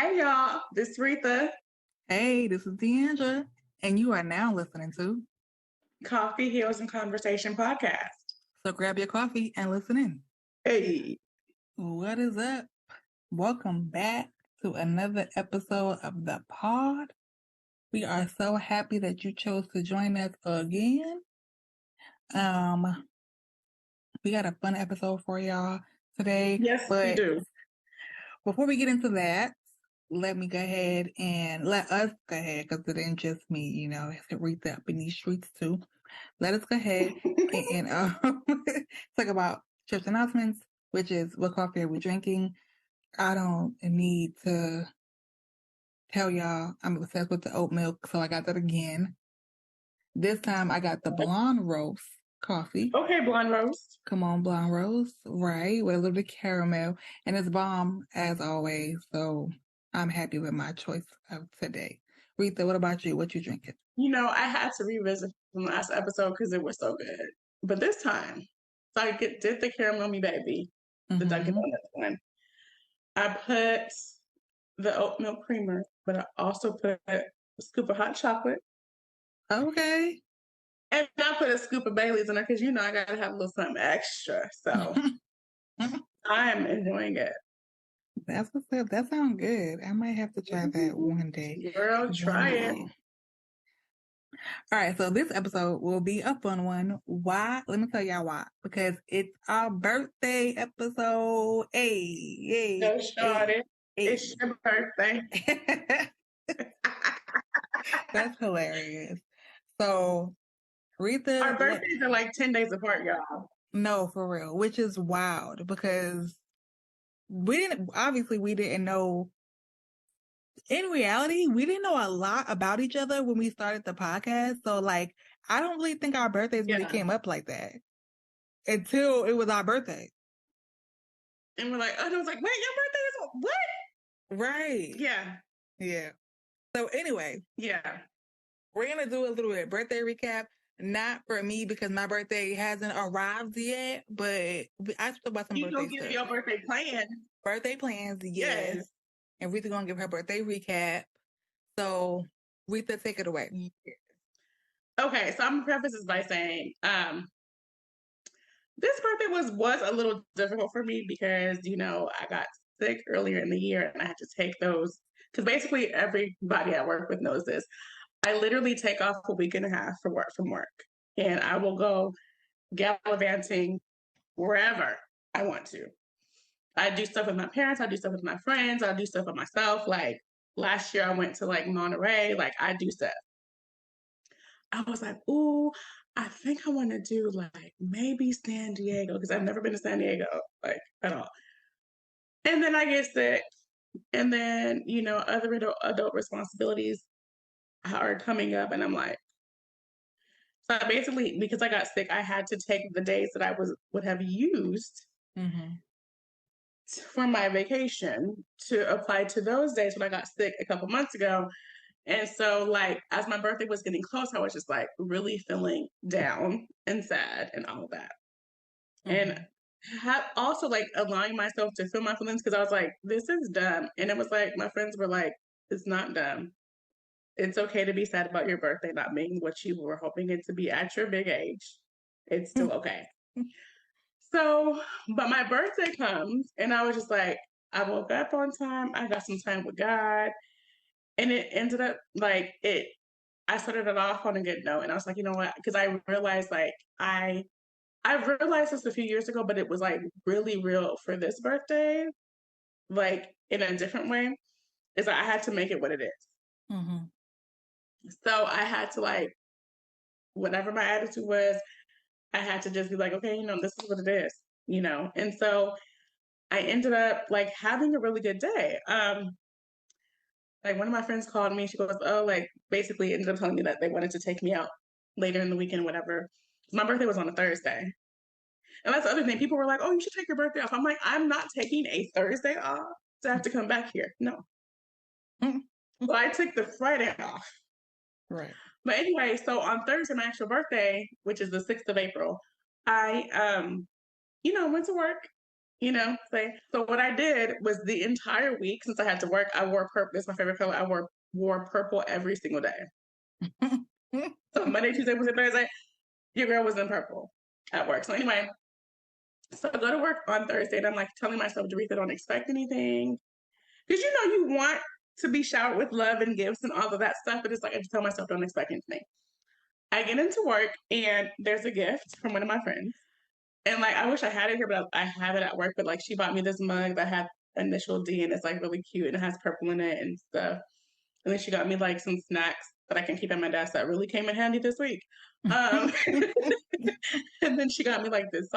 Hey y'all, this is Retha. Hey, this is Deandra, and you are now listening to. Coffee, Heels, and Conversation podcast. So grab your coffee and listen in. Hey. What is up? Welcome back to another episode of the pod. We are so happy that you chose to join us again. We got a fun episode for y'all today. Yes, we do. Before we get into that, let us go ahead, because it ain't just me, it's Aretha up in these streets too. Let us go ahead and talk about church announcements, which is what coffee are we drinking. I don't need to tell y'all I'm obsessed with the oat milk, so I got that again. This time I got the blonde roast coffee. Okay, blonde roast. Come on, blonde roast, right? With a little bit of caramel. And it's bomb as always, so I'm happy with my choice of today. Retha, what about you? What you drinking? I had to revisit from last episode because it was so good. But this time, so I did the caramel me baby, the Dunkin' Donuts one. I put the oat milk creamer, but I also put a scoop of hot chocolate. Okay. And I put a scoop of Bailey's in there because I gotta have a little something extra. So I'm enjoying it. That's what's up. That sounds good. I might have to try that one day. Girl, try it. All right, so this episode will be a fun one. Why? Let me tell y'all why. Because it's our birthday episode. Hey. Go, Shawty. It's your birthday. That's hilarious. So, Retha. Our birthdays are like 10 days apart, y'all. No, for real. Which is wild because we didn't know. In reality, we didn't know a lot about each other when we started the podcast. So, I don't really think our birthdays really came up like that until it was our birthday. And we're like, oh, and I was like, wait, your birthday is what? Right. Yeah. So anyway. Yeah. We're going to do a little bit of birthday recap. Not for me because my birthday hasn't arrived yet, but I still about some birthday stuff. You give your birthday plans. Birthday plans, yes. And Retha gonna give her birthday recap. So Retha, take it away. Okay, so I'm gonna preface this by saying, this birthday was a little difficult for me because I got sick earlier in the year and I had to take those because basically everybody I work with knows this. I literally take off a week and a half from work, and I will go gallivanting wherever I want to. I do stuff with my parents. I do stuff with my friends. I do stuff with myself. Like last year, I went to Monterey. I do stuff. I was like, ooh, I think I want to do maybe San Diego because I've never been to San Diego at all. And then I get sick, and then other adult responsibilities are coming up, and I'm like, so basically because I got sick, I had to take the days that I would have used. For my vacation to apply to those days when I got sick a couple months ago. And so as my birthday was getting close, I was just really feeling down and sad and all of that. And also allowing myself to feel my feelings because I was like, this is dumb. And it was my friends were like, it's not dumb. It's okay to be sad about your birthday not being what you were hoping it to be at your big age. It's still okay. So, but my birthday comes and I was just like, I woke up on time. I got some time with God. And it ended up I started it off on a good note. And I was like, you know what? Because I realized I realized this a few years ago, but it was really real for this birthday, in a different way, is I had to make it what it is. So I had to whatever my attitude was, I had to just be like, okay, this is what it is, And so I ended up having a really good day. One of my friends called me. She goes, oh, basically ended up telling me that they wanted to take me out later in the weekend, whatever. My birthday was on a Thursday. And that's the other thing. People were like, oh, you should take your birthday off. I'm like, I'm not taking a Thursday off to have to come back here. No. So I took the Friday off. Right. But anyway, so on Thursday, my actual birthday, which is the 6th of April, I, went to work say. So what I did was the entire week, since I had to work, I wore purple. It's my favorite color. I wore purple every single day. So Monday, Tuesday, Wednesday, Thursday, your girl was in purple at work. So anyway, so I go to work on Thursday and I'm like telling myself, Doretha, don't expect anything. Because you want to be showered with love and gifts and all of that stuff, but it's like I just tell myself, don't expect anything. I get into work and there's a gift from one of my friends. And like I wish I had it here, but I have it at work. But like she bought me this mug that had initial D and it's like really cute and it has purple in it and stuff. And then she got me like some snacks that I can keep at my desk that really came in handy this week. And then she got me like these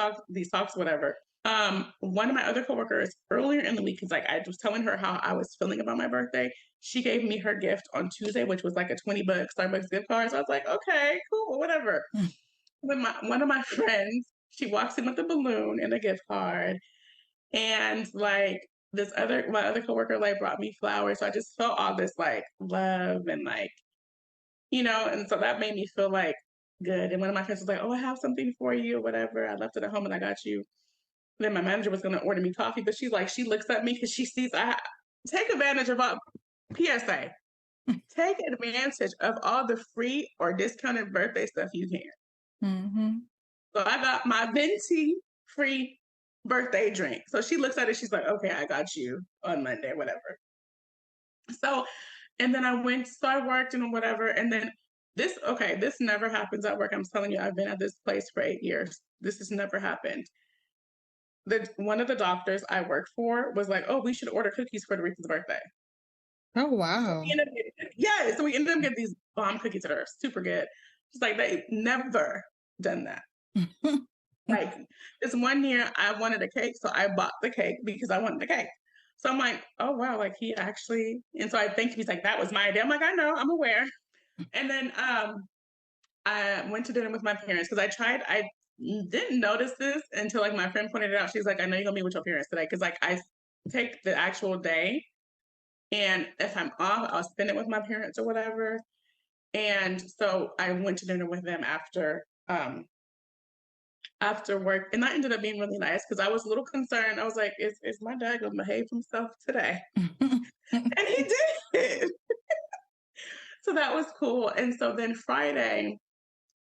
socks, whatever. One of my other coworkers earlier in the week, because like I was telling her how I was feeling about my birthday, she gave me her gift on Tuesday, which was like a $20 Starbucks gift card. So I was like, okay, cool, whatever. Then one of my friends, she walks in with a balloon and a gift card, and like my other coworker like brought me flowers. So I just felt all this like love and like and so that made me feel like good. And one of my friends was like, "Oh, I have something for you, or whatever. I left it at home and I got you." Then my manager was going to order me coffee, but she looks at me because she sees I take advantage of all PSA. Take advantage of all the free or discounted birthday stuff you can. Mm-hmm. So I got my venti free birthday drink. So she looks at it, she's like, "Okay, I got you on Monday, whatever." So, and then I worked and whatever. And then this never happens at work. I'm telling you, I've been at this place for 8 years. This has never happened. One of the doctors I worked for was like, "Oh, we should order cookies for Doretha's birthday." Oh, So wow. we ended up getting these bomb cookies that are super good. It's like they never done that. Like this one year, I wanted a cake, so I bought the cake because I wanted the cake. So I'm like, oh wow, like he actually, and so I think he's like, that was my idea. I'm like, I know, I'm aware. And then I went to dinner with my parents because I didn't notice this until like my friend pointed it out. She's like, I know you're gonna be with your parents today because like I take the actual day, and if I'm off, I'll spend it with my parents or whatever. And so I went to dinner with them after work, and that ended up being really nice because I was a little concerned. I was like, "Is my dad gonna behave himself today?" And he did. So that was cool. And so then Friday,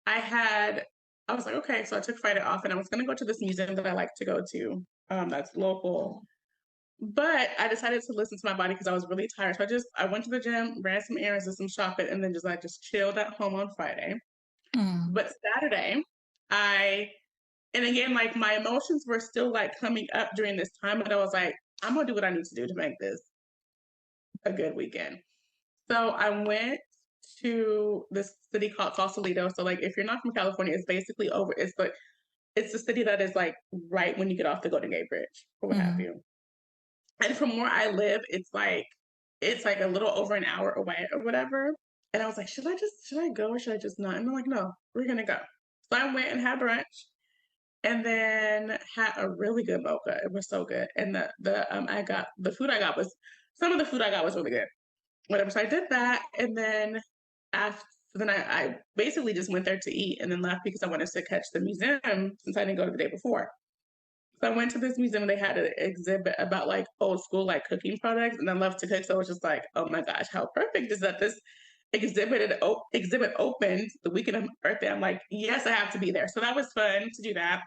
I was like, okay. So I took Friday off, and I was gonna go to this museum that I like to go to, that's local. But I decided to listen to my body because I was really tired. So I went to the gym, ran some errands, did some shopping, and then just chilled at home on Friday. But Saturday, I and again, like my emotions were still like coming up during this time, but I was like, I'm gonna do what I need to do to make this a good weekend. So I went to this city called Sausalito. So like if you're not from California, it's basically over. It's the city that is like right when you get off the Golden Gate Bridge or what have you. And from where I live, it's like a little over an hour away or whatever. And I was like, should I go or should I just not? And I'm like, no, we're gonna go. So I went and had brunch and then had a really good mocha. It was so good. And the food I got was some of the food I got was really good. Whatever. So I did that, and then after then I basically just went there to eat and then left because I wanted to catch the museum since I didn't go the day before. So I went to this museum and they had an exhibit about like old school like cooking products, and I love to cook, so I was just like, oh my gosh, how perfect is that this exhibit opened the weekend of my birthday. I'm like, yes, I have to be there. So that was fun to do that.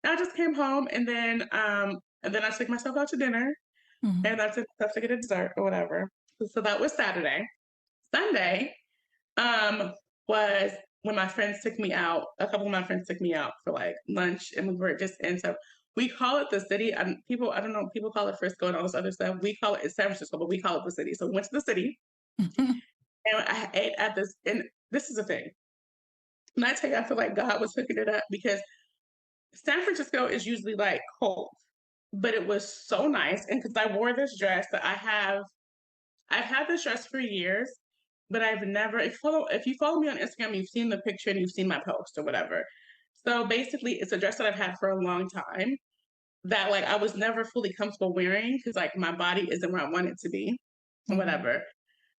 I just came home and then I took myself out to dinner and I took myself to get a dessert or whatever. So that was Saturday. Sunday was when my friends took me out. A couple of my friends took me out for like lunch, and we were just in. So we call it the city. People, I don't know, people call it Frisco and all this other stuff. We call it's San Francisco, but we call it the city. So we went to the city, and I ate at this. And this is the thing. And I tell you, I feel like God was hooking it up because San Francisco is usually like cold, but it was so nice. And because I wore this dress that I've had this dress for years, but I've never. If you follow me on Instagram, you've seen the picture and you've seen my post or whatever. So basically, it's a dress that I've had for a long time that like I was never fully comfortable wearing because like my body isn't where I want it to be, or whatever.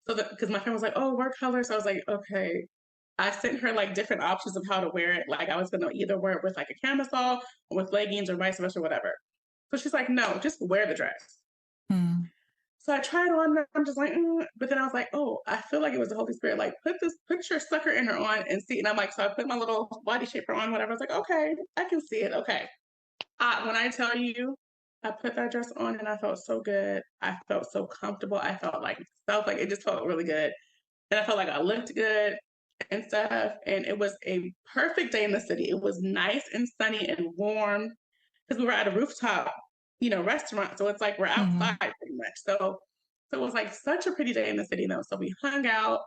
So because my friend was like, "Oh, wear colors," so I was like, "Okay." I sent her like different options of how to wear it. Like I was gonna either wear it with like a camisole or with leggings or vice versa, or whatever. So she's like, no, just wear the dress. Mm. So I tried on, and I'm just like, but then I was like, oh, I feel like it was the Holy Spirit. Like, put your sucker inner on and see. And I'm like, so I put my little body shaper on, whatever. I was like, okay, I can see it. Okay. When I tell you, I put that dress on and I felt so good. I felt so comfortable. I felt like it just felt really good. And I felt like I looked good and stuff. And it was a perfect day in the city. It was nice and sunny and warm because we were at a rooftop, restaurant. So it's like we're outside Mm. pretty much. So it was like such a pretty day in the city though. So we hung out,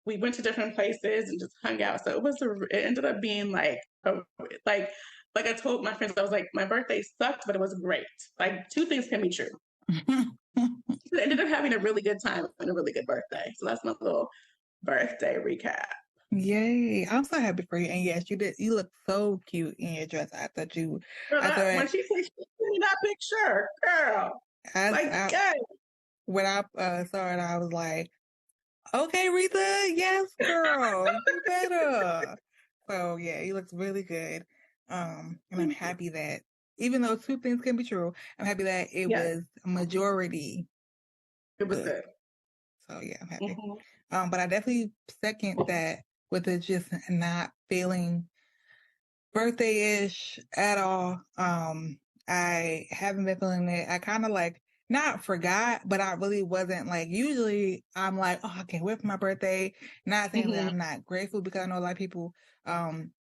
we went to different places and just hung out. So it ended up being like like I told my friends, I was like, my birthday sucked, but it was great. Like two things can be true. I ended up having a really good time and a really good birthday. So that's my little birthday recap. Yay. I'm so happy for you. And yes, you did. You look so cute in your dress. Girl, I thought, when she said she sent me that picture, girl, like, yeah. when I saw it, I was like, okay, Rita, yes, girl, you better. So yeah, he looks really good. And I'm happy that even though two things can be true, I'm happy that it Yes, was a majority it was good. good. So yeah, I'm happy. But I definitely second that with it just not feeling birthday-ish at all. I haven't been feeling it. I kind of like not forgot, but I really wasn't like. Usually, I'm like, oh, I can't wait for my birthday. Not saying that I'm not grateful because I know a lot of people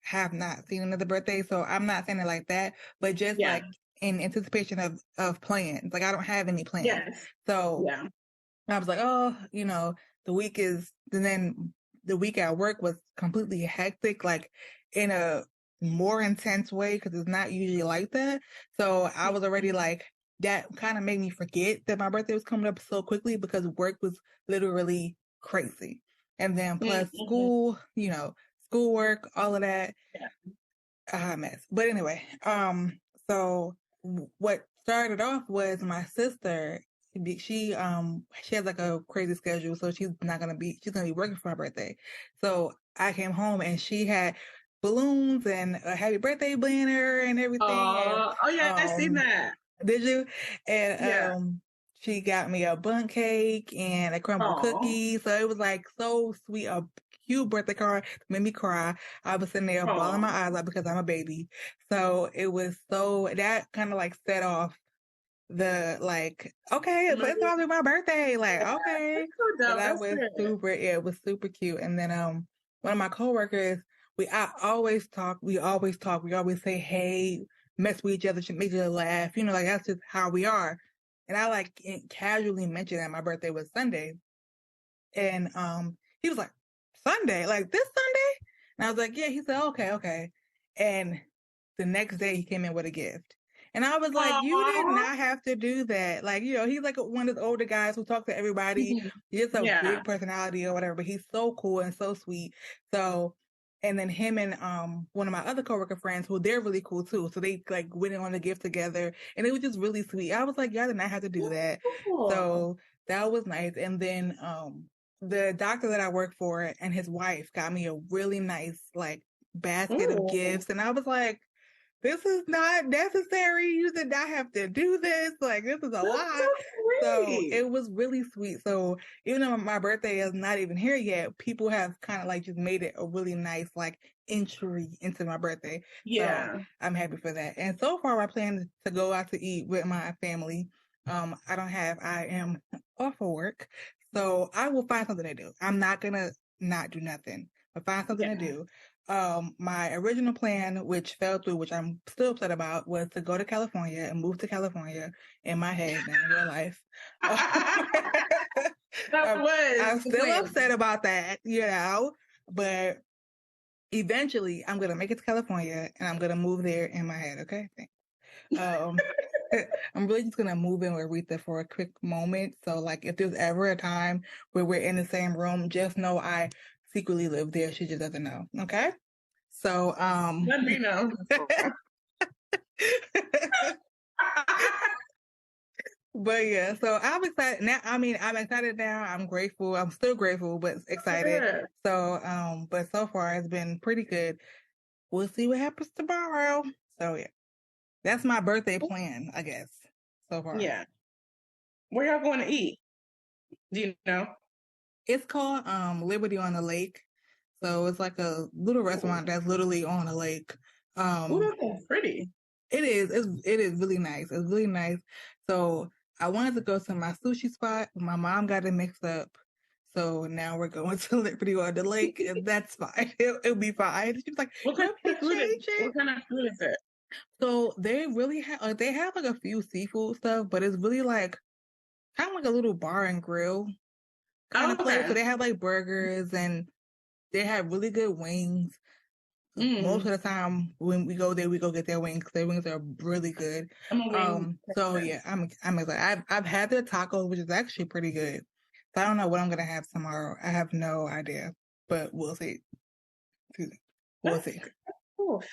have not seen another birthday, so I'm not saying it like that. But just Yeah. like in anticipation of plans, like I don't have any plans, Yes. so Yeah. I was like, oh, the week is, and then the week at work was completely hectic, like in a more intense way, because it's not usually like that. So I was already like, that kind of made me forget that my birthday was coming up so quickly because work was literally crazy. And then plus school, schoolwork, all of that, Yeah. a mess. But anyway, so what started off was my sister. She has like a crazy schedule, so she's gonna be working for my birthday. So I came home and she had balloons and a happy birthday banner and everything. And Oh yeah, I seen that. did you? And Yeah. she got me a bundt cake and a crumble Oh. cookie. So it was like so sweet, a cute birthday card, made me cry. I was sitting there bawling my Oh. eyes out because I'm a baby. So it was that kind of like set off the like, okay, but it's about to be my birthday. Like, okay. That's so So dope. that That's was good. super, yeah, it was super cute. And then one of my coworkers, I always talk, we always talk, we always say, hey, mess with each other, should make each other laugh, like that's just how we are. And I like casually mentioned that my birthday was Sunday. And he was like, Sunday? Like this Sunday? And I was like, yeah. He said, okay, okay. And the next day he came in with a gift. And I was like, you did Aw. not have to do that. Like, he's like one of the older guys who talks to everybody. He's a Yeah. big personality or whatever, but he's so cool and so sweet. So, and then him and one of my other coworker friends who they're really cool too. So they like went on the gift together and it was just really sweet. I was like, y'all did not have to do that. Cool. So that was nice. And then the doctor that I work for and his wife got me a really nice like basket of Ooh. gifts. And I was like, this is not necessary. You did not have to do this. Like, this is a That's so lot. So sweet. it was really sweet. So even though my birthday is not even here yet, people have kind of like just made it a really nice like entry into my birthday. So Yeah. I'm happy for that. And so far, I plan to go out to eat with my family. I am off of work. So I will find something to do. I'm not gonna not do nothing, but find something to Yeah. do. My original plan, which fell through, which I'm still upset about, was to go to California and move to California in my head, not in real life. That was I'm the still plan. upset about that, but eventually I'm gonna make it to California and I'm gonna move there in my head. Okay, thanks. Um, I'm really just gonna move in with Aretha for a quick moment. So, like, if there's ever a time where we're in the same room, just know I secretly live there. She just doesn't know. Okay. So, Let me know. but yeah, so I'm excited now. I mean, I'm excited now. I'm grateful. I'm still grateful, but excited. Good. So, but so far it's been pretty good. We'll see what happens tomorrow. So yeah. That's my birthday plan, I guess, so far. Yeah. Where y'all going to eat? Do you know? It's called Liberty on the Lake. So it's like a little restaurant that's literally on a lake. Oh, that sounds pretty. It is. It is really nice. It's really nice. So I wanted to go to my sushi spot. My mom got it mixed up. So now we're going to Liberty on the Lake, and that's fine. It'll be fine. She's like, What kind "You'll of be food is changing." what kind of food is it? So they really have they have like a few seafood stuff, but it's really like kind of like a little bar and grill kind Oh, of place. So okay. they have like burgers and they have really good wings. Most Mm, of the time when we go there, we go get their wings. Their wings are really good. I'm a wing So person. yeah, I'm excited. I've had their tacos, which is actually pretty good. So I don't know what I'm gonna have tomorrow. I have no idea, but we'll see. We'll That's see. cool.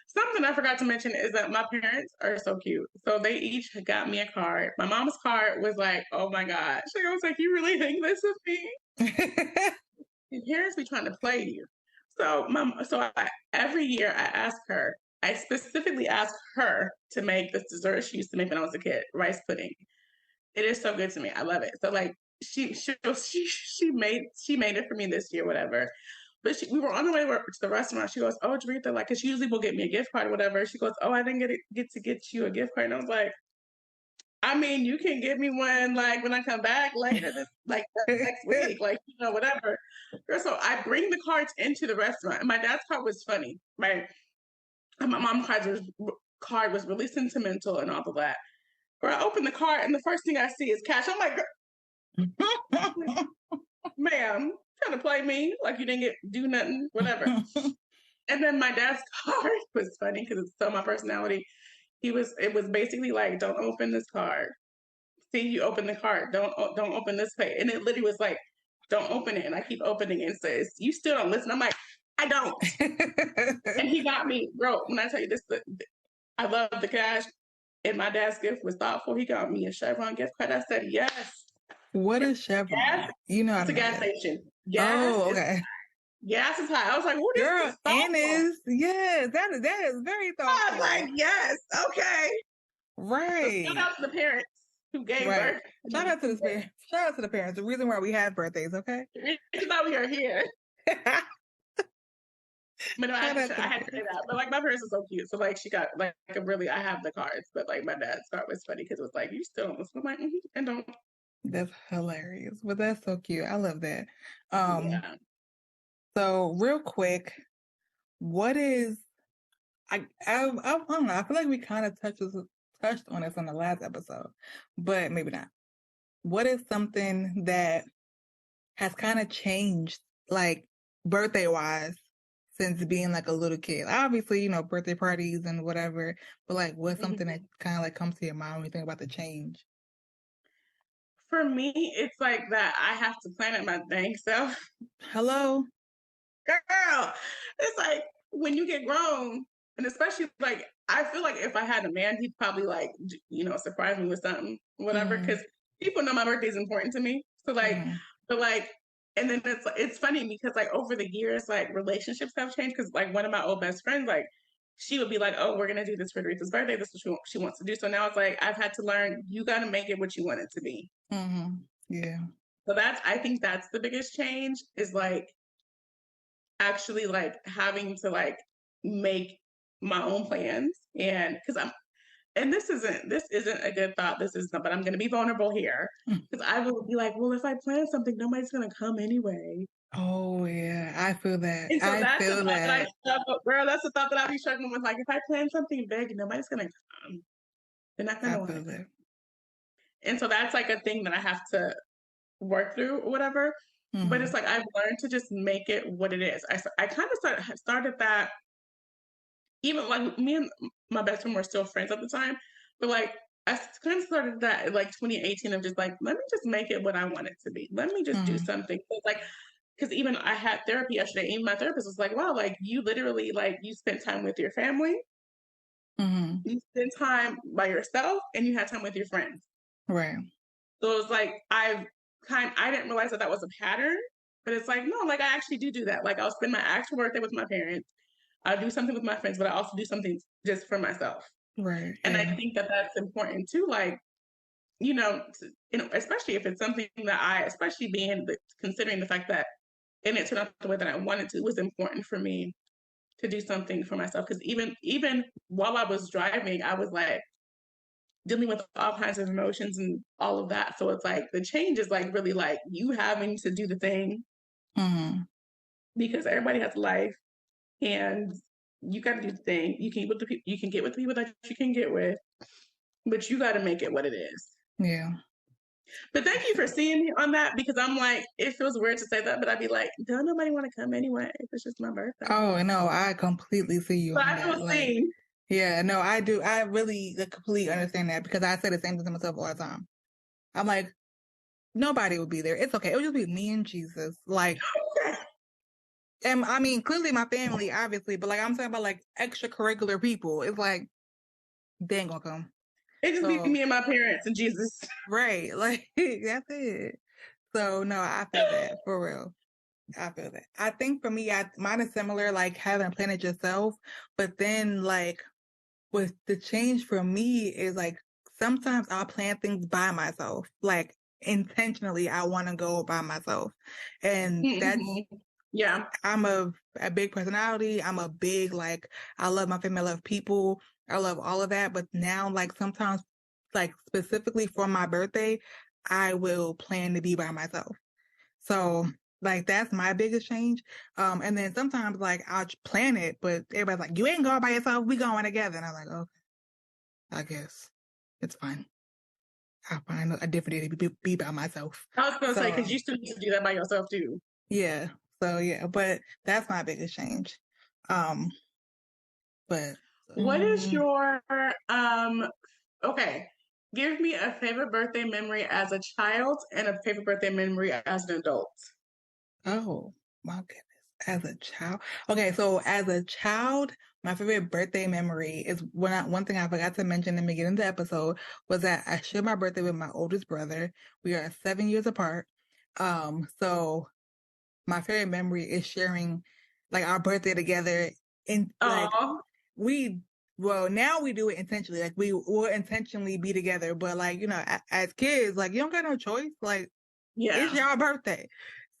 Something I forgot to mention is that my parents are so cute. So they each got me a card. My mom's card was like, oh my God. She was like, you really think this of me? Your parents be trying to play you. Every year I ask her, I specifically ask her to make this dessert she used to make when I was a kid, rice pudding. It is so good to me. I love it. So like she made it for me this year, whatever. But we were on the way to the restaurant. She goes, "Oh, Jaretha, like, cause she usually will get me a gift card or whatever." She goes, "Oh, I didn't get to get you a gift card." And I was like, "I mean, you can give me one like when I come back later, this like next week, like whatever." Girl, so I bring the cards into the restaurant, and my dad's card was funny. My mom's card was really sentimental and all of that. Where I open the card, and the first thing I see is cash. I'm like, "Ma'am, trying to play me like you didn't do nothing, whatever." And then my dad's card was funny because it's so my personality. It was basically like, don't open this card. See, you open the card. Don't open this page. And it literally was like, don't open it. And I keep opening it and says, you still don't listen. I'm like, I don't. And he got me, bro. When I tell you this, I love the cash. And my dad's gift was thoughtful. He got me a Chevron gift card. I said, yes. What Yes. is Chevron? Gas. You know I It's a don't know gas that. station. Oh, okay. Gas is high. I was like, "Oh, this Girl, is and thoughtful." is yes, that is very I was thoughtful. like, yes, okay. So shout Right. out to the parents who gave Right. birth to Shout me. out to the parents. Shout out to the parents. The reason why we have birthdays, okay? The reason why we are here. But no, Shout out to I the had to say parents. that. But like my parents are so cute. So like she got like a really I have the cards, but like my dad's card was funny because it was like, you still don't listen. I'm like, and don't. That's hilarious. But that's so cute. I love that. Um, Yeah. so real quick, what is I don't know. I feel like we kind of touched on this on the last episode, but maybe not. What is something that has kind of changed, like birthday wise, since being like a little kid? Obviously, birthday parties and whatever, but like, what's something that kind of like comes to your mind when you think about the change? For me, it's like that I have to plan it my dang self. Hello? Girl, it's like when you get grown, and especially like I feel like if I had a man, he'd probably like surprise me with something, whatever. Mm-hmm. Because people know my birthday is important to me. So like, Mm-hmm. but like, and then it's funny because like over the years, like relationships have changed. Because like one of my old best friends, like she would be like, "Oh, we're gonna do this for Doritha's birthday. This is what she wants to do." So now it's like I've had to learn you got to make it what you want it to be. Mm-hmm. Yeah. So I think that's the biggest change is like actually like having to like make my own plans and because this isn't a good thought, this is not, but I'm going to be vulnerable here because I will be like, well, if I plan something nobody's going to come anyway. Oh yeah, I feel that. And so I that's the feel thought that I that. struggle, girl, that's the thought that I'll be struggling with, like if I plan something big and nobody's going to come, they're not going I to want to feel come. that. And so that's like a thing that I have to work through or whatever. But Mm-hmm. it's like I've learned to just make it what it is. I kind of started that even like me and my best friend were still friends at the time, but like I kind of started that in like 2018 of just like, let me just make it what I want it to be. Let me just do Mm-hmm. something. So like, because even I had therapy yesterday, even my therapist was like, wow, like you literally like you spent time with your family, Mm-hmm. you spent time by yourself, and you had time with your friends. Right. So it was like I didn't realize that that was a pattern, but it's like no, like I actually do that. Like I'll spend my actual birthday with my parents. I'll do something with my friends, but I also do something just for myself. Right. And I Yeah. think that that's important too. Like, especially if it's something that especially considering the fact that, and it turned out the way that I wanted to, it was important for me to do something for myself. Because even while I was driving, I was like dealing with all kinds of emotions and all of that. So it's like the change is like really like you having to do the thing Mm-hmm. because everybody has a life and you got to do the thing. You can get with the people that you can get with, but you got to make it what it is. Yeah. But thank you for seeing me on that because I'm like, it feels weird to say that, but I'd be like, don't nobody want to come anyway if it's just my birthday. Oh no, I completely see you But on I feel that. Like, seen. yeah, no, I do. I really completely understand that because I say the same thing to myself all the time. I'm like, nobody will be there. It's okay. It'll just be me and Jesus. Like, and I mean, clearly my family, obviously, but like I'm talking about like extracurricular people. It's like they ain't gonna come. It just be So me and my parents and Jesus. right, like that's it. So no, I feel that for real. I feel that. I think for me, mine is similar, like having a planet yourself, but then like with the change for me is like sometimes I'll plan things by myself, like intentionally. I want to go by myself, and that's Mm-hmm. Yeah. I'm a big personality. I'm a big like I love my family, I love people, I love all of that. But now, like sometimes, like specifically for my birthday, I will plan to be by myself. So like that's my biggest change. And then sometimes like I'll plan it, but everybody's like, "You ain't going by yourself. We going together." And I'm like, "Okay, I guess it's fine. I'll find a different day to be by myself." I was gonna say because So you still need to do that by yourself too. yeah, so yeah, but that's my biggest change. Um, but What is your okay? Give me a favorite birthday memory as a child and a favorite birthday memory as an adult. oh my goodness, as a child. Okay, so as a child, my favorite birthday memory is one thing I forgot to mention in the beginning of the episode was that I shared my birthday with my oldest brother. We are 7 years apart. So my favorite memory is sharing like our birthday together and like Oh, we well now we do it intentionally, like we will intentionally be together, but like as kids, like you don't got no choice, like it's yeah. your birthday.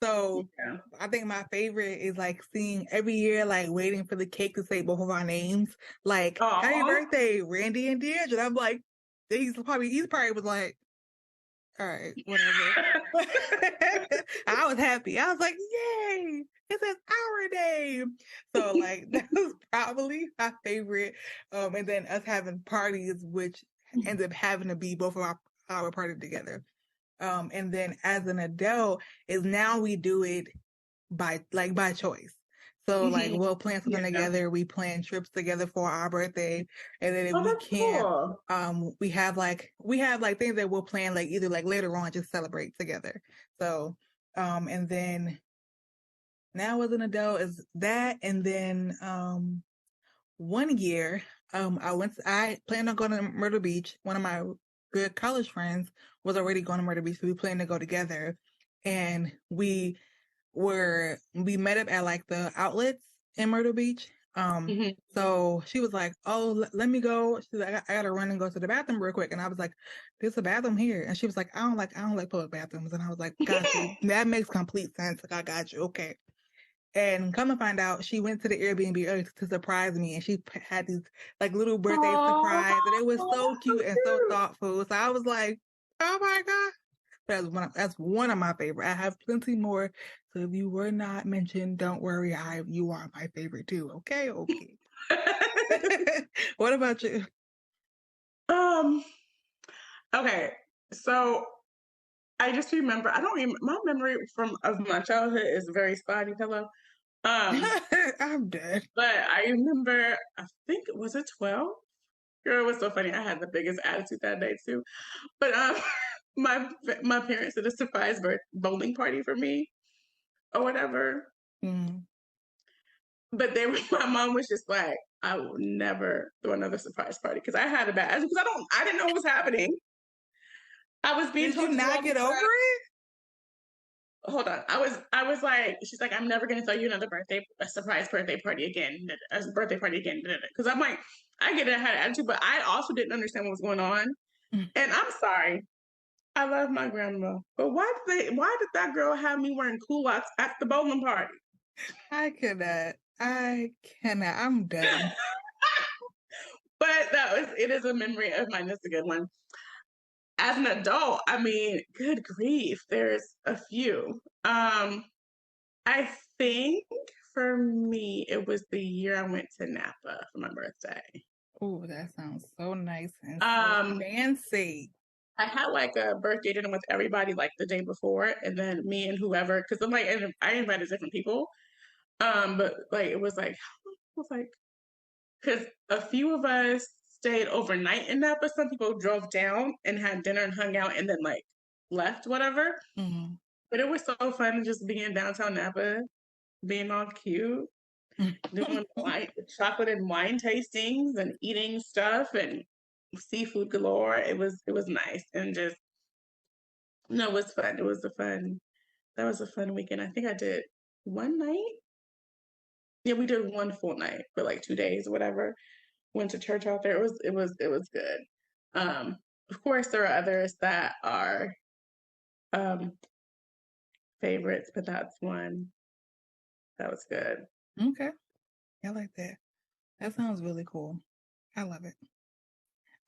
So Yeah. I think my favorite is like seeing every year, like waiting for the cake to say both of our names, like happy Oh. birthday Randy and D'Angelo. I'm like he's probably was like, all right, whatever. I was happy. I was like, yay, it says our name. So like that was probably my favorite. And then us having parties, which ended up having to be both of our party together. And then as an adult is now we do it by choice. So like Mm-hmm. we'll plan something Yeah. together. We plan trips together for our birthday, and then if Oh, we that's can't, cool. we have like things that we'll plan like either like later on just celebrate together. So and then now as an adult is that, and then one year I planned on going to Myrtle Beach. One of my good college friends was already going to Myrtle Beach, so we planned to go together, and we met up at like the outlets in Myrtle Beach. Mm-hmm. So she was like, "Oh, let me go." She's like, "I gotta run and go to the bathroom real quick." And I was like, "There's a bathroom here." And she was like, "I don't like public bathrooms." And I was like, "Got you. That makes complete sense. Like, I got you. Okay." And come to find out, she went to the Airbnb early to surprise me, and she had these like little birthday Oh, surprise, and it was so that's cute and so so thoughtful. So I was like, "Oh my god!" That's one of my favorite. I have plenty more. So if you were not mentioned, don't worry. You are my favorite too. Okay, okay. cute. What about you? um. Okay. So I just remember. I don't remember. My memory of my childhood is very spotty, hello. Um. I'm dead. But I remember. I think was it 12. Girl, it was so funny. I had the biggest attitude that day too. But my my parents did a surprise bowling party for me or whatever. Mm. But they were, my mom was just like, I will never throw another surprise party because I had a bad because I didn't know what was happening. I was being Did you told to do not all these get over stuff. it? hold on. I was like, she's like, I'm never gonna throw you a surprise birthday party again, a birthday party again, because I'm like, I get it, I had an attitude, but I also didn't understand what was going on, and I'm sorry. I love my grandma, but why did that girl have me wearing culottes at the bowling party? I cannot. I cannot. I'm done. But it is a memory of mine. That's a good one. As an adult, I mean, good grief, there's a few. I think for me, it was the year I went to Napa for my birthday. Oh, that sounds so nice and so Um, fancy. I had like a birthday dinner with everybody like the day before, and then me and whoever, because I'm like, and I invited different people. But like it was like, because a few of us stayed overnight in Napa. Some people drove down and had dinner and hung out, and then like left, whatever. Mm-hmm. But it was so fun just being in downtown Napa, being all cute, doing wine, chocolate and wine tastings and eating stuff and seafood galore. It was nice and just no, it was fun. It was a fun that was a fun weekend. I think I did one night. Yeah, we did one full night for like 2 days or whatever. Went to church out there. It was good. Um, of course there are others that are um favorites, but that's one that was good. Okay. I like that. That sounds really cool. I love it.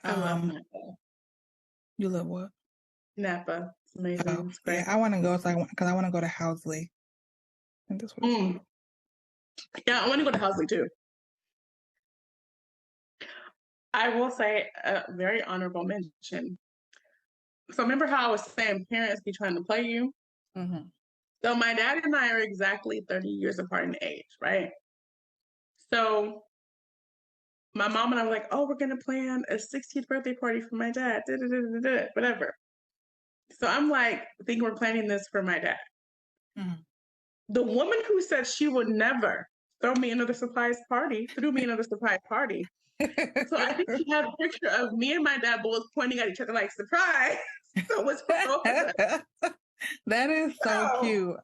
I love Napa. You love what? Napa. It's Oh, amazing. It's yeah. great. I want to go. Because I want to go to Housley. I think that's what it's Mm. Yeah, I want to go to Housley too. I will say a very honorable mention. So remember how I was saying parents be trying to play you? Mm-hmm. So my dad and I are exactly 30 years apart in age, right? So my mom and I were like, oh, we're gonna plan a 60th birthday party for my dad, da, da, da, da, da, whatever. So I'm like, I think we're planning this for my dad. Mm-hmm. The woman who said she would never throw me another surprise party threw me another surprise party. So I think she had a picture of me and my dad both pointing at each other like surprise. So it was for both of us. That is so So cute.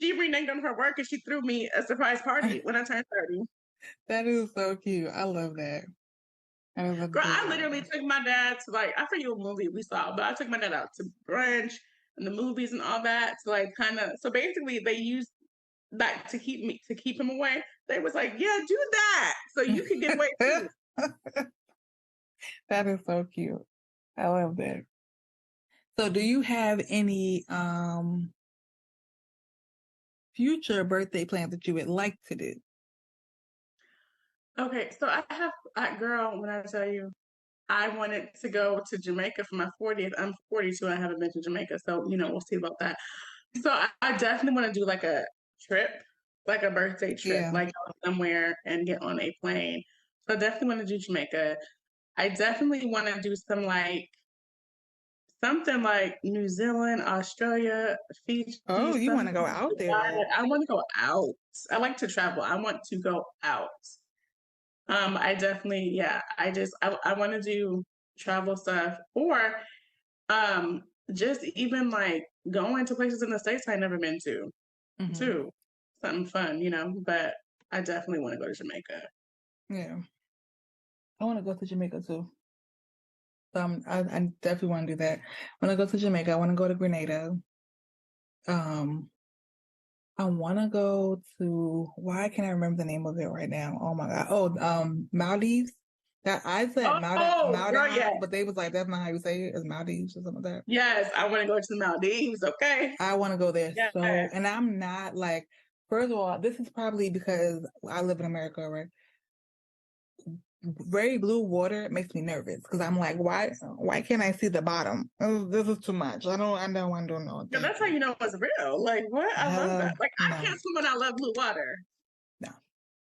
she reneged on her work and she threw me a surprise party when I turned 30. That is so cute. I love that. Girl, I literally took my dad to like, I forget what movie we saw, but I took my dad out to brunch and the movies and all that to like kind of, so basically they used that to keep him away. They was like, yeah, do that so you can get away too. That is so cute. I love that. So do you have any future birthday plans that you would like to do? Okay, so girl, when I tell you, I wanted to go to Jamaica for my 40th. I'm 42 and I haven't been to Jamaica, so we'll see about that. So I definitely want to do like a trip, like a birthday trip, Yeah. like go somewhere and get on a plane. So I definitely want to do Jamaica. I definitely want to do something like New Zealand, Australia, Fiji, Oh, you want to something. go out there? I want to go out. I like to travel. I want to go out. I definitely, yeah. I want to do travel stuff or just even like going to places in the States I never been to Mm-hmm. too. Something fun, but I definitely want to go to Jamaica. Yeah. I want to go to Jamaica too. I definitely want to do that. When I go to Jamaica, I want to go to Grenada. I want to go to, why can't I remember the name of it right now? Oh my God. Oh, Maldives. That I said Oh, girl, Maldives, yes. but they was like, that's not how you say it. It's Maldives or something like that. Yes, I want to go to the Maldives. Okay. I want to go there. Yes. So, and I'm not like, first of all, this is probably because I live in America, right? Very blue water makes me nervous because I'm like, why can't I see the bottom? Oh, this is too much. I don't want to know. Yeah, that's how you know it's real. Like, what? I love that. Like, I No, can't swim when I love blue water. no,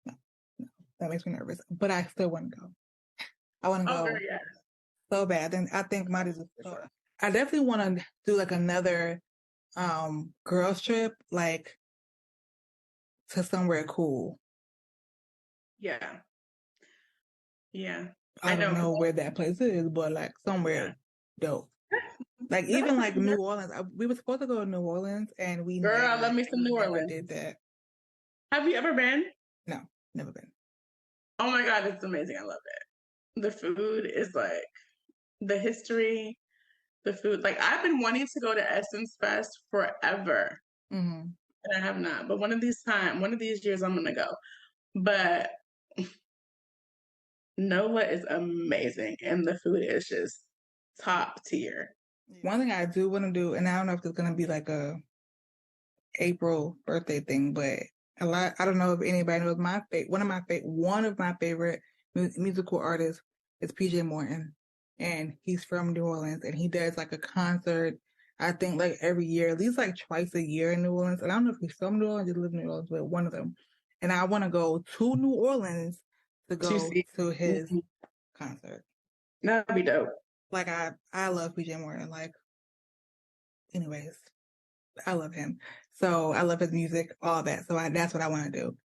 no, no. That makes me nervous. But I still want to go. I want to Oh, girl, go yes. so bad. And I think Marty's I definitely want to do like another girls trip, like to somewhere cool. Yeah. Yeah. I don't know. know where that place is, but like somewhere dope. Like even like New Orleans, we were supposed to go to New Orleans, and we Girl, I love me some New never Orleans. did that. Have you ever been? No, never been. Oh my God, it's amazing. I love it. The food is like the history, the food. Like I've been wanting to go to Essence Fest forever, Mm-hmm. and I have not. But one of these years, I'm gonna go. But NOLA is amazing, and the food is just top tier. One thing I do want to do, and I don't know if it's gonna be like a April birthday thing, but I don't know if anybody knows one of my favorite musical artists is PJ Morton, and he's from New Orleans, and he does like a concert. I think like every year, at least like twice a year in New Orleans. And I don't know if he's from New Orleans or lives in New Orleans, but one of them. And I want to go to New Orleans to go to his concert. That'd be dope. Like I love PJ Morton. Like, anyways, I love him. So I love his music, all that. So that's what I want to do.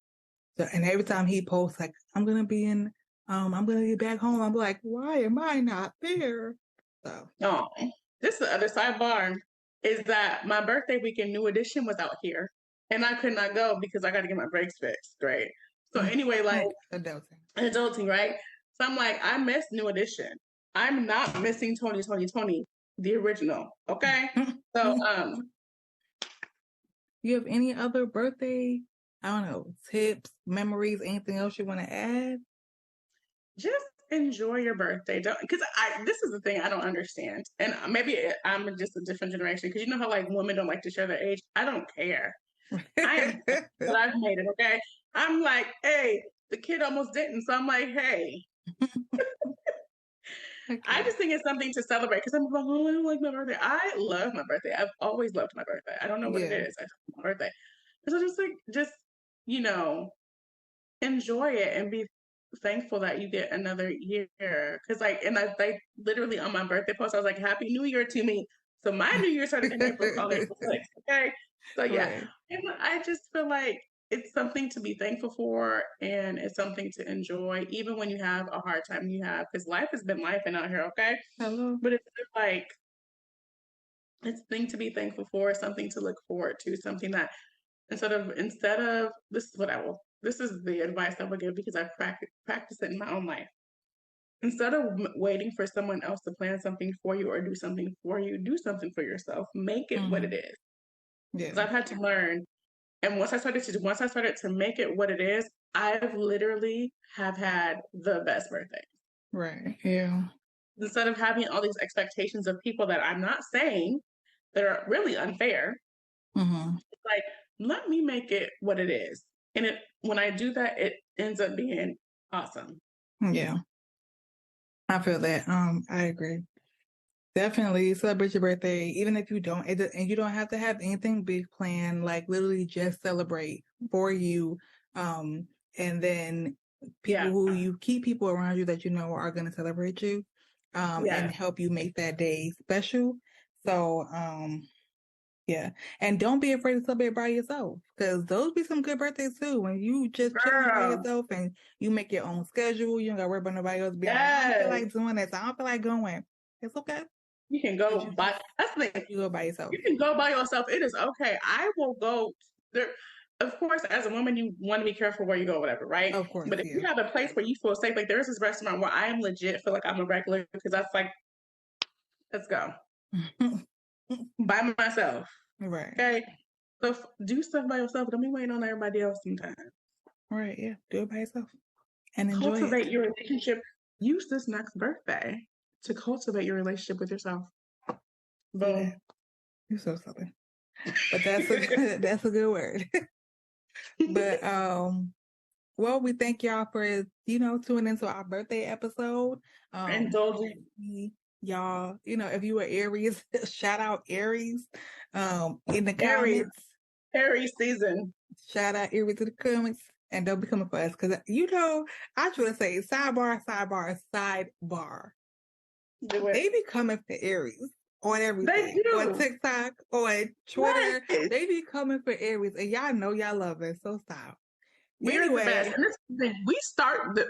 So, and every time he posts like, I'm gonna be back home, I'm like, why am I not there? So this is the other sidebar is that my birthday weekend New Edition was out here. And I could not go because I gotta get my brakes fixed, right? So anyway, like adulting, right? So I'm like, I missed New Edition. I'm not missing 2020, the original. Okay. So you have any other birthday, I don't know, tips, memories, anything else you want to add? Just enjoy your birthday. Don't, because this is the thing I don't understand. And maybe I'm just a different generation because you know how like women don't like to share their age. I don't care. But I've made it, okay? I'm like, hey, the kid almost didn't. So I'm like, hey. Okay. I just think it's something to celebrate because I'm like, oh, I don't like my birthday. I love my birthday. I've always loved my birthday. I don't know what it is. I love my birthday. So just you know, enjoy it and be thankful that you get another year. Because like literally on my birthday post, I was like, Happy New Year to me. So my New Year started in April 6th. Okay. So yeah. Right. And I just feel like it's something to be thankful for and it's something to enjoy, even when you have a hard time because life has been life and out here, okay? Hello. But it's just like it's a thing to be thankful for, something to look forward to, something that instead of this is the advice I would give because I practice it in my own life. Instead of waiting for someone else to plan something for you or do something for you, do something for yourself. Make it what it is. Yeah. Because I've had to learn, and once I started to make it what it is, I've literally have had the best birthday. Right. Yeah. Instead of having all these expectations of people that I'm not saying that are really unfair, it's like let me make it what it is. And when I do that, it ends up being awesome. Yeah. I feel that. I agree. Definitely celebrate your birthday, even if you don't, and you don't have to have anything big planned. Like literally, just celebrate for you, and then keep people around you that you know are going to celebrate you, and help you make that day special. So, yeah, and don't be afraid to celebrate by yourself because those be some good birthdays too. When you just chill by yourself and you make your own schedule, you don't got to worry about nobody else being like, I don't feel like doing this. I don't feel like going. It's okay. You can go by. That's the thing. You go by yourself. You can go by yourself. It is okay. I will go there. Of course, as a woman, you want to be careful where you go, whatever, right? Of course. But if you have a place where you feel safe, like there's this restaurant where I am legit feel like I'm a regular because that's like, let's go by myself. Right. Okay. So do stuff by yourself. Don't be waiting on everybody else sometimes. Right. Yeah. Do it by yourself and enjoy cultivate your relationship. Use this next birthday to cultivate your relationship with yourself. Boom. Yeah. You're so silly. But that's a good word. But well, we thank y'all for tuning into our birthday episode. Indulging. Y'all, if you were Aries, shout out Aries. In the comments. Aries season. Shout out Aries in the comments. And don't be coming for us because I try to say sidebar. They be coming for Aries on everything. On TikTok, on Twitter. Right. They be coming for Aries. And y'all know y'all love it. So stop. Anyway. And we started.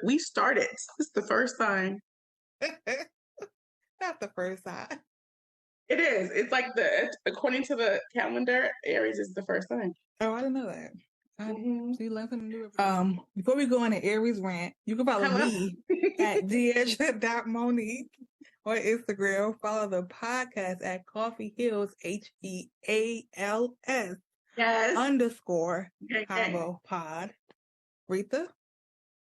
This is the first time. Not the first time. It is. It's like according to the calendar, Aries is the first sign. Oh, I didn't know that. Mm-hmm. So you learned something new. Before we go on an Aries rant, you can follow Hello. me at Monique on Instagram. Follow the podcast at Coffee Hills HEALS Yes. _ Okay, Combo Pod. Rita?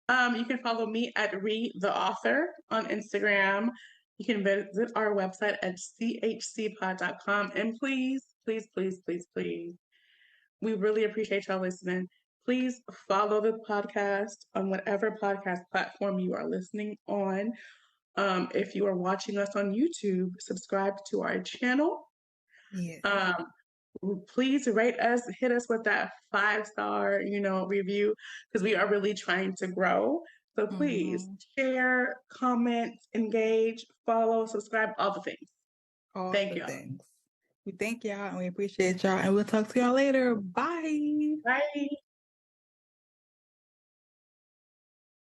You can follow me at Read the Author on Instagram. You can visit our website at chcpod.com. And please, please, please, please, please, we really appreciate y'all listening. Please follow the podcast on whatever podcast platform you are listening on. If you are watching us on YouTube, subscribe to our channel. Yes. Please rate us, hit us with that 5-star, review, because we are really trying to grow. So please share, comment, engage, follow, subscribe, all the things. All Thank the y'all. things. We thank y'all and we appreciate y'all, and we'll talk to y'all later. Bye. Bye.